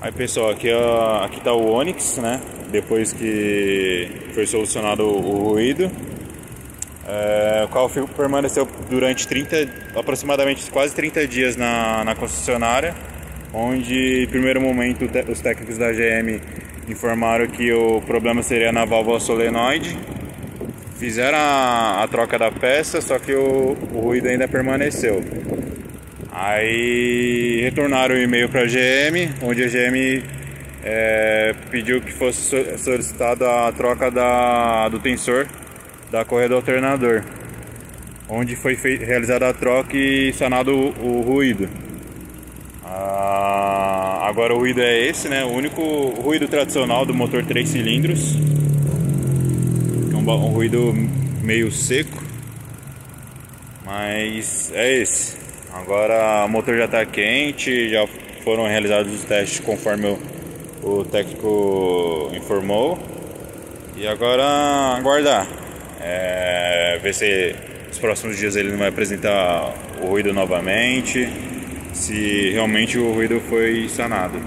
Aí pessoal, aqui tá o Onix, né? Depois que foi solucionado o ruído, o carro permaneceu durante aproximadamente quase 30 dias na concessionária, onde em primeiro momento os técnicos da GM informaram que o problema seria na válvula solenoide. Fizeram a troca da peça, só que o ruído ainda permaneceu. Aí retornaram o e-mail para a GM, onde a GM pediu que fosse solicitada a troca do tensor da correia do alternador, onde foi realizada a troca e sanado o ruído. Agora o ruído é esse, né? O único ruído tradicional do motor 3 cilindros, um ruído meio seco, mas é esse. Agora o motor já está quente, já foram realizados os testes conforme o técnico informou. E agora aguardar, ver se nos próximos dias ele não vai apresentar o ruído novamente, se realmente o ruído foi sanado.